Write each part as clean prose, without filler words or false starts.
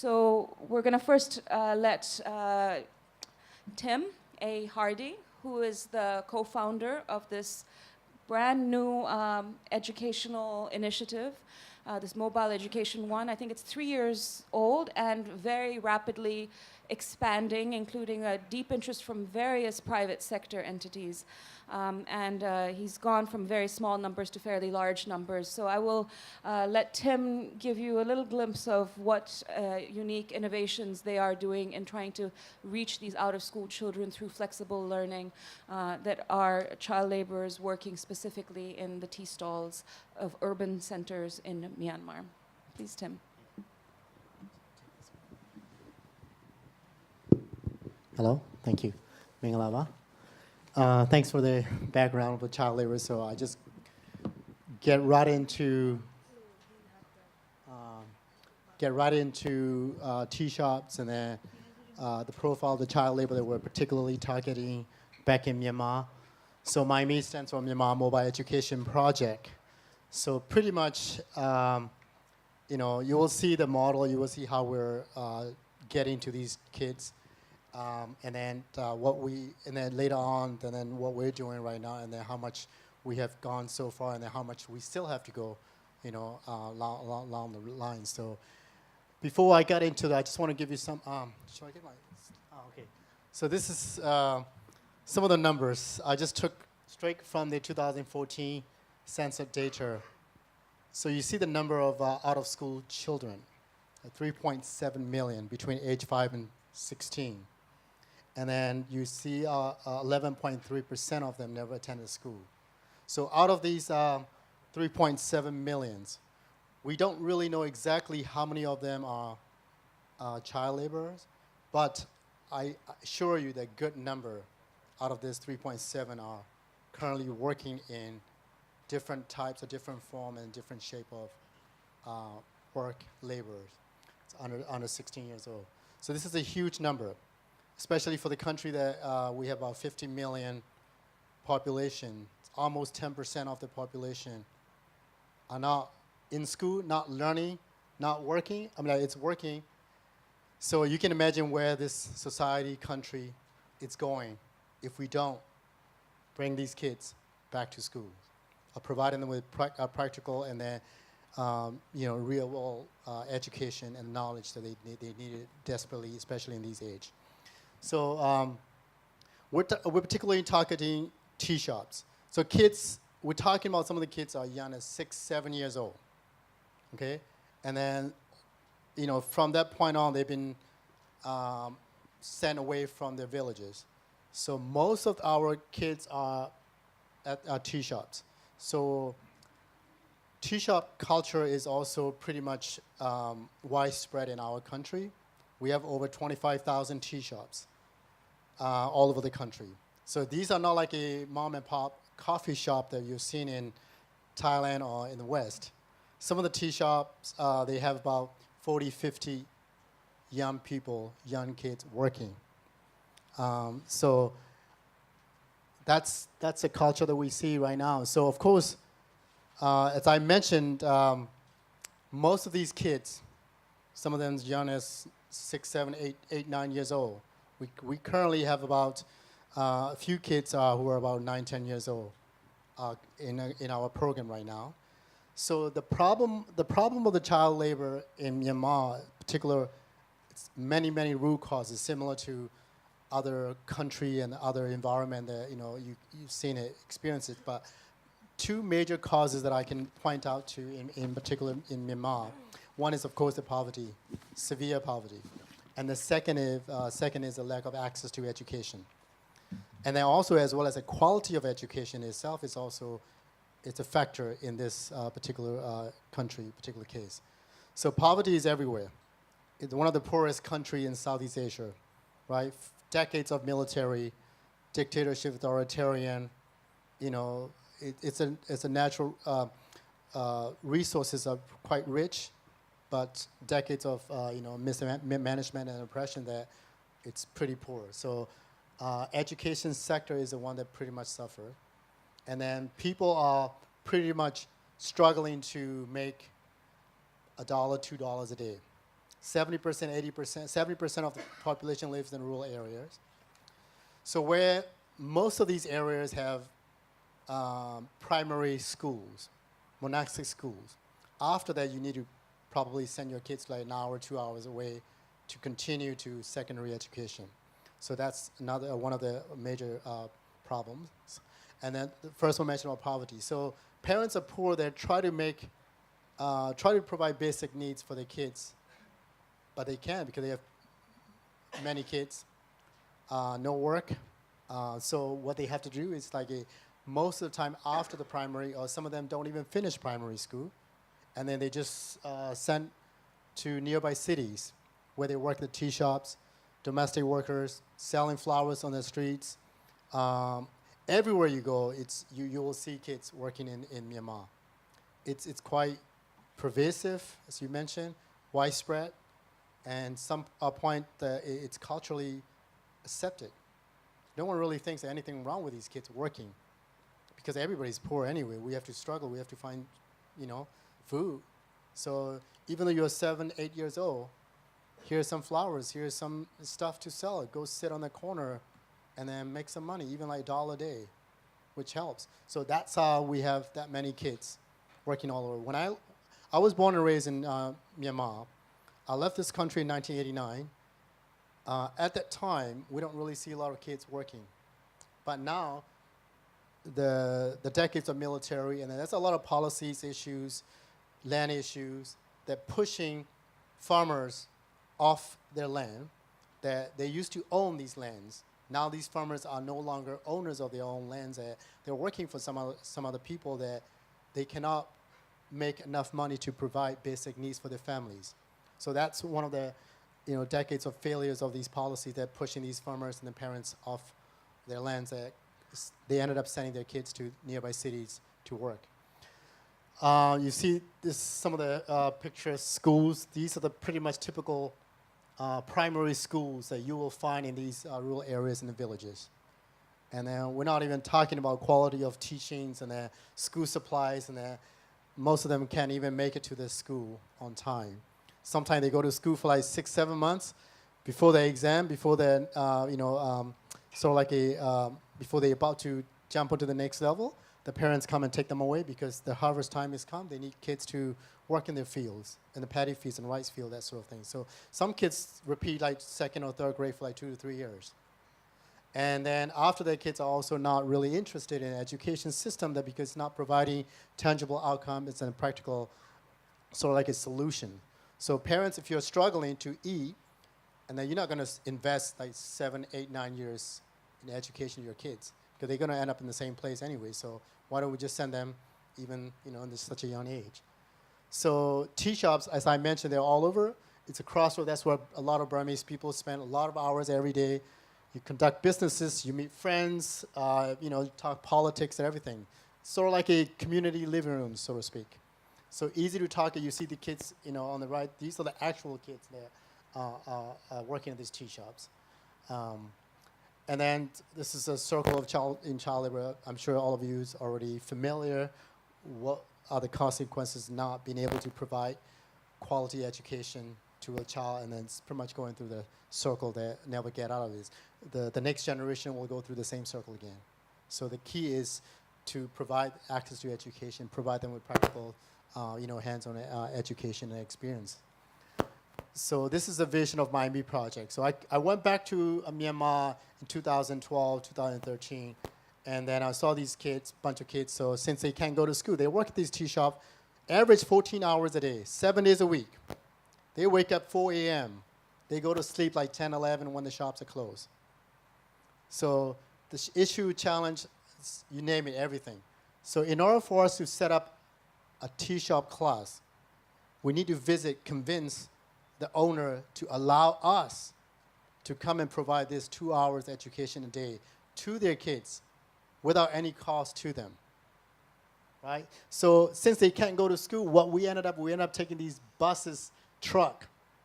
So we're going to first let Tim A. Hardy, who is the co-founder of this brand new educational initiative, this mobile education one. I think it's 3 years old and very rapidly expanding, including a deep interest from various private sector entities. He's gone from very small numbers to fairly large numbers. So I will let Tim give you a little glimpse of what unique innovations they are doing in trying to reach these out-of-school children through flexible learning that are child laborers working specifically in the tea stalls of urban centers in Myanmar. Please, Tim. Hello, thank you. Mingalava. Thanks for the background of the child labor. So I just get right into tea shops and then the profile of the child labor that we're particularly targeting back in Myanmar. So MyME stands for Myanmar Mobile Education Project. So pretty much, you will see the model, you will see how we're getting to these kids. And then later on, then what we're doing right now, and then how much we have gone so far, and then how much we still have to go, along the line. So before I got into that, I just want to give you some. Should I get my? Okay. So this is some of the numbers I just took straight from the 2014 census data. So you see the number of out-of-school children, 3.7 million between age 5 and 16. And then you see 11.3% of them never attended school. So out of these 3.7 millions, we don't really know exactly how many of them are child laborers, but I assure you that a good number out of this 3.7 are currently working in different types of different form and different shape of work laborers. It's under 16 years old. So this is a huge number, especially for the country that we have about 50 million population. It's almost 10% of the population are not in school, not learning, not working. I mean, it's working. So you can imagine where this society, country, is going if we don't bring these kids back to school, or providing them with practical and then real world education and knowledge that they needed desperately, especially in these age. So we're particularly targeting tea shops. So kids, we're talking about some of the kids are young as 6, 7 years old, okay? And then, from that point on, they've been sent away from their villages. So most of our kids are at tea shops. So tea shop culture is also pretty much widespread in our country. We have over 25,000 tea shops all over the country. So these are not like a mom and pop coffee shop that you've seen in Thailand or in the West. Some of the tea shops, they have about 40, 50 young people, young kids working. So that's the culture that we see right now. So of course, as I mentioned, most of these kids, some of them as young as 6, 7, 8, 9 years old. We currently have about a few kids who are about 9, 10 years old in our program right now. So the problem of the child labor in Myanmar, in particular, it's many root causes similar to other country and other environment that you've seen it, experienced it. But two major causes that I can point out to in particular in Myanmar. One is of course the poverty, severe poverty. And the second is a lack of access to education. And then also, as well as the quality of education itself is also, it's a factor in this particular particular case. So poverty is everywhere. It's one of the poorest countries in Southeast Asia, right? Decades of military, dictatorship, authoritarian, it's a natural, resources are quite rich, but decades of mismanagement and oppression that it's pretty poor. So education sector is the one that pretty much suffer. And then people are pretty much struggling to make $1, $2 a day. 70%, 80%, 70% of the population lives in rural areas. So where most of these areas have primary schools, monastic schools. After that, you need to probably send your kids like an hour, 2 hours away to continue to secondary education. So that's another one of the major problems. And then the first one mentioned about poverty. So parents are poor. They try to provide basic needs for their kids, but they can't because they have many kids, no work. So what they have to do is like most of the time after the primary, or some of them don't even finish primary school, and then they just sent to nearby cities where they work at the tea shops, domestic workers, selling flowers on the streets. Everywhere you go, you will see kids working in Myanmar. It's quite pervasive, as you mentioned, widespread, and some point it's culturally accepted. No one really thinks there's anything wrong with these kids working, because everybody's poor anyway. We have to struggle. We have to find, food. So even though you're 7, 8 years old, here's some flowers, here's some stuff to sell. Go sit on the corner and then make some money, even like $1 a day, which helps. So that's how we have that many kids working all over. When I was born and raised in Myanmar. I left this country in 1989. At that time, we don't really see a lot of kids working. But now, the decades of military, and there's a lot of policies issues, land issues, that pushing farmers off their land, that they used to own these lands. Now these farmers are no longer owners of their own lands. They're working for some other people that they cannot make enough money to provide basic needs for their families. So that's one of the decades of failures of these policies that pushing these farmers and the parents off their lands. That they ended up sending their kids to nearby cities to work. You see some of the pictures, schools. These are the pretty much typical primary schools that you will find in these rural areas and the villages. And then we're not even talking about quality of teachings and the school supplies, and most of them can't even make it to the school on time. Sometimes they go to school for like 6, 7 months before the exam, before they're before they're about to jump onto the next level. The parents come and take them away because the harvest time has come. They need kids to work in their fields, in the paddy fields and rice field, that sort of thing. So some kids repeat like 2nd or 3rd grade for like 2 to 3 years. And then after that, kids are also not really interested in the education system because it's not providing tangible outcome. It's a practical, sort of like a solution. So parents, if you're struggling to eat, and then you're not going to invest like 7, 8, 9 years in the education of your kids, because they're going to end up in the same place anyway. So why don't we just send them even, in such a young age? So tea shops, as I mentioned, they're all over. It's a crossroad. That's where a lot of Burmese people spend a lot of hours every day. You conduct businesses, you meet friends, talk politics and everything. Sort of like a community living room, so to speak. So easy to talk. You see the kids, on the right. These are the actual kids that are working at these tea shops. And then this is a circle of child labor. I'm sure all of you is already familiar. What are the consequences of not being able to provide quality education to a child, and then it's pretty much going through the circle that never get out of this. The next generation will go through the same circle again. So the key is to provide access to education, provide them with practical, hands-on education and experience. So this is a vision of MyME project. So I went back to Myanmar in 2012, 2013, and then I saw these kids, bunch of kids. So since they can't go to school, they work at these tea shops, average 14 hours a day, 7 days a week. They wake up 4 a.m. They go to sleep like 10, 11 when the shops are closed. So the issue, challenge, you name it, everything. So in order for us to set up a tea shop class, we need to convince the owner to allow us to come and provide this 2 hours education a day to their kids without any cost to them, right? So since they can't go to school, what we ended up taking these buses,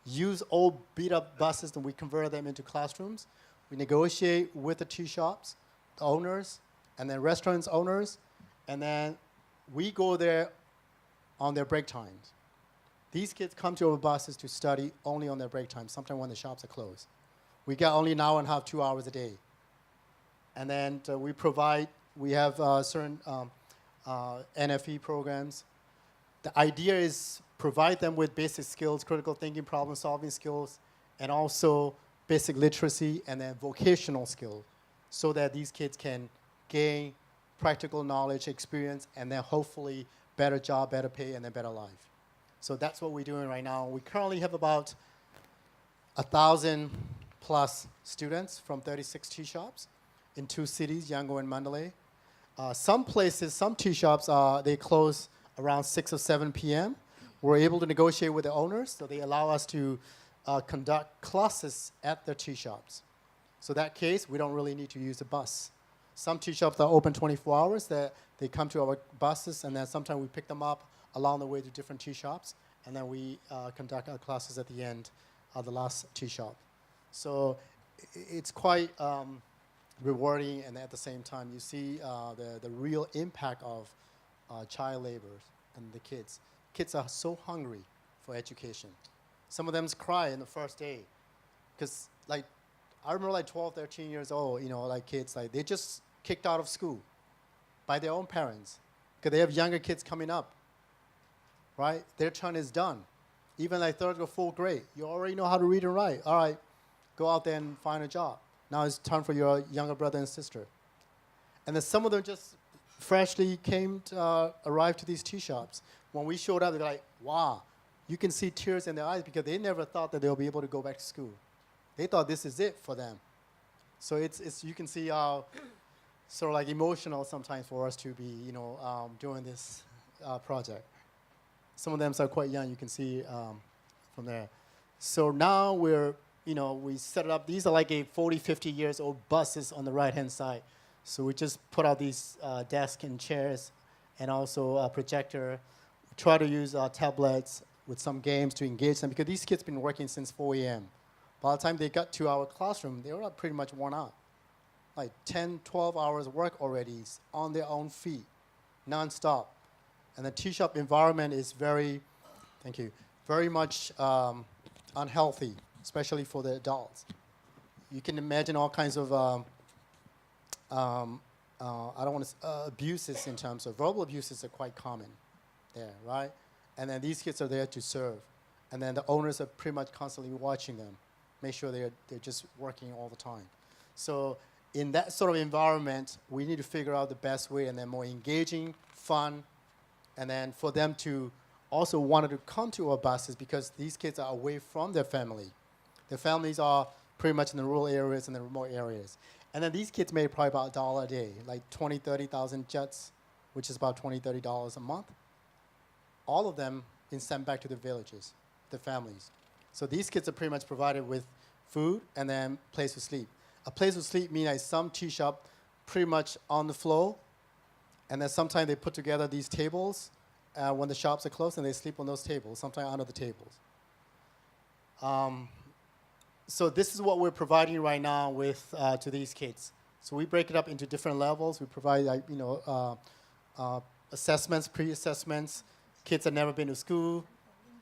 use old beat up buses, and we converted them into classrooms. We negotiate with the tea shops, the owners, and then restaurants owners, and then we go there on their break times. These kids come to our buses to study only on their break time, sometimes when the shops are closed. We get only an hour and a half, 2 hours a day. And then we have certain NFE programs. The idea is provide them with basic skills, critical thinking, problem solving skills, and also basic literacy and then vocational skills, so that these kids can gain practical knowledge, experience, and then hopefully better job, better pay, and then better life. So that's what we're doing right now. We currently have about 1,000 plus students from 36 tea shops in 2 cities, Yangon and Mandalay. Some places, some tea shops, they close around 6 or 7 p.m. We're able to negotiate with the owners, so they allow us to conduct classes at their tea shops. So that case, we don't really need to use a bus. Some tea shops are open 24 hours. They come to our buses, and then sometimes we pick them up along the way to different tea shops, and then we conduct our classes at the end of the last tea shop. So it's quite rewarding, and at the same time, you see the real impact of child labor and the kids. Kids are so hungry for education. Some of them cry in the first day, because I remember 12, 13 years old, kids, they just kicked out of school by their own parents, because they have younger kids coming up, right? Their turn is done. Even 3rd or 4th grade, you already know how to read and write. All right, go out there and find a job. Now it's time for your younger brother and sister. And then some of them just freshly arrived to these tea shops. When we showed up, they're like, wow, you can see tears in their eyes, because they never thought that they'll be able to go back to school. They thought this is it for them. So it's you can see how sort of emotional sometimes for us to be, doing this project. Some of them are quite young, you can see from there. So now we set it up. These are a 40, 50 years old buses on the right-hand side. So we just put out these desks and chairs, and also a projector. We try to use tablets with some games to engage them, because these kids have been working since 4 a.m. By the time they got to our classroom, they were pretty much worn out. 10, 12 hours work already on their own feet, nonstop. And the tea shop environment is very much unhealthy, especially for the adults. You can imagine all kinds of, abuses in terms of verbal abuses are quite common there, right? And then these kids are there to serve. And then the owners are pretty much constantly watching them, make sure they're just working all the time. So in that sort of environment, we need to figure out the best way, and then more engaging, fun, and then for them to also want to come to our buses, because these kids are away from their family. Their families are pretty much in the rural areas and the remote areas. And then these kids make probably about $1 a day, 20, 30,000 jets, which is about $20, $30 a month. All of them is sent back to the villages, the families. So these kids are pretty much provided with food and then place to sleep. A place to sleep means some tea shop pretty much on the floor, and then sometimes they put together these tables when the shops are closed, and they sleep on those tables, sometimes under the tables. So this is what we're providing right now to these kids. So we break it up into different levels. We provide assessments, pre-assessments. Kids have never been to school,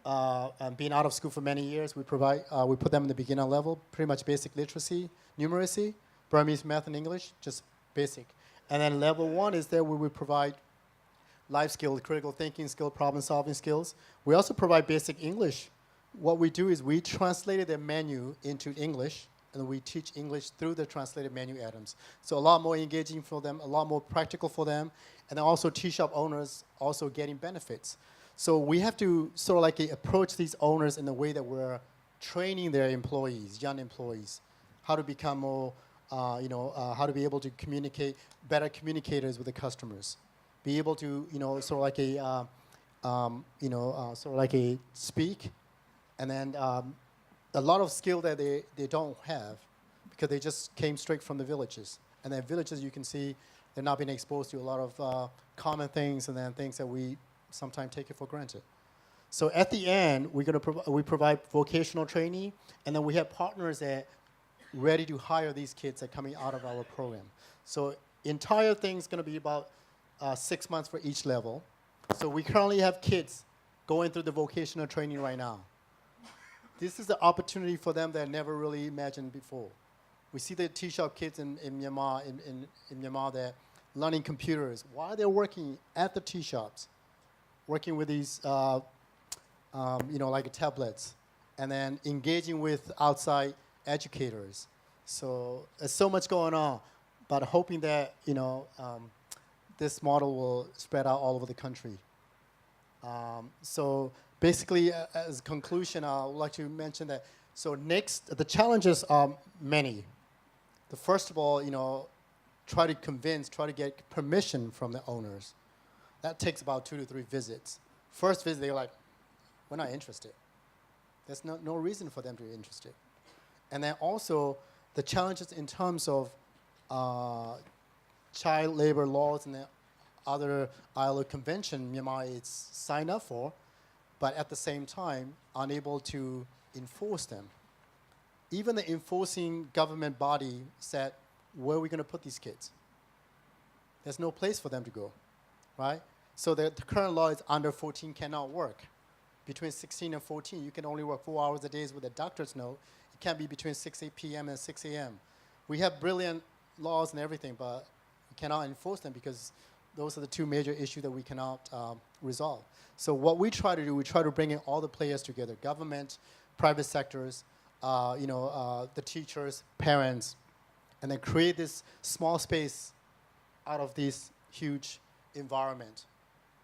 and been out of school for many years. We put them in the beginner level, pretty much basic literacy, numeracy, Burmese, math, and English, just basic. And then level 1 is there where we provide life skills, critical thinking skill, problem solving skills. We also provide basic English. What we do is we translated their menu into English, and we teach English through the translated menu items. So a lot more engaging for them, a lot more practical for them, and then also tea shop owners also getting benefits. So we have to sort of approach these owners in the way that we're training their employees, young employees, how to become more, how to be able to communicate, better communicators with the customers, be able to, speak, and then a lot of skill that they don't have, because they just came straight from the villages. And then villages, you can see, they're not being exposed to a lot of common things, and then things that we sometimes take it for granted. So at the end, we provide vocational training, and then we have partners that ready to hire these kids that are coming out of our program. So entire thing's going to be about 6 months for each level. So we currently have kids going through the vocational training right now. This is the opportunity for them that I never really imagined before. We see the teashop kids in Myanmar, in Myanmar, they're learning computers. While they're working at the tea shops, working with these, like tablets, and then engaging with outside educators. So there's so much going on, but hoping that, this model will spread out all over the country. So basically, as a conclusion, I would like to mention that, so next, the challenges are many. The first of all, try to get permission from the owners. That takes about 2 to 3 visits. First visit, they're like, we're not interested. There's no reason for them to be interested. And then also, the challenges in terms of child labor laws and the other ILO convention Myanmar is signed up for, but at the same time, unable to enforce them. Even the enforcing government body said, where are we going to put these kids? There's no place for them to go, right? So the current law is under 14 cannot work. Between 16 and 14, you can only work 4 hours a day with a doctor's note. It can't be between 6 p.m. and 6 a.m. We have brilliant laws and everything, but we cannot enforce them because those are the 2 major issues that we cannot resolve. So what we try to do, we try to bring in all the players together, government, private sectors, the teachers, parents, and then create this small space out of this huge environment,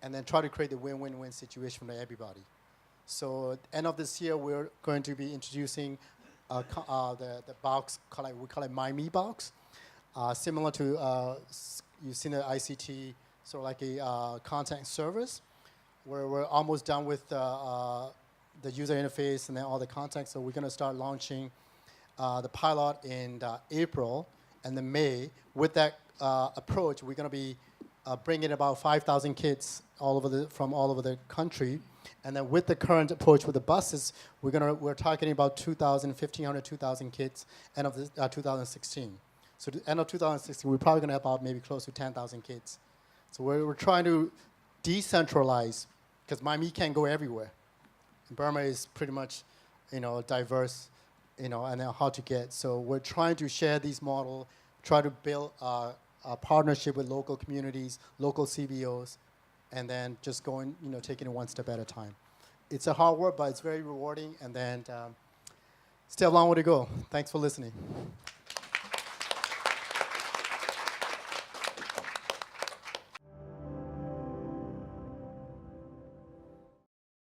and then try to create a win-win-win situation for everybody. So at the end of this year, we're going to be introducing the box, we call it MyME box, similar to, you've seen the ICT, sort of like a content service, where we're almost done with the user interface and then all the content. So we're going to start launching the pilot in April and then May. With that approach, we're going to be bringing about 5,000 kids from all over the country. And then with the current approach with the buses, we're targeting about 1,500, 2,000 kids end of 2016. So the end of 2016, we're probably going to have about maybe close to 10,000 kids. So we're trying to decentralize, because MyME can't go everywhere. Burma is pretty much, diverse, and then how to get. So we're trying to share these models, try to build a partnership with local communities, local CBOs, and then just going, taking it one step at a time. It's a hard work, but it's very rewarding, and then still a long way to go. Thanks for listening.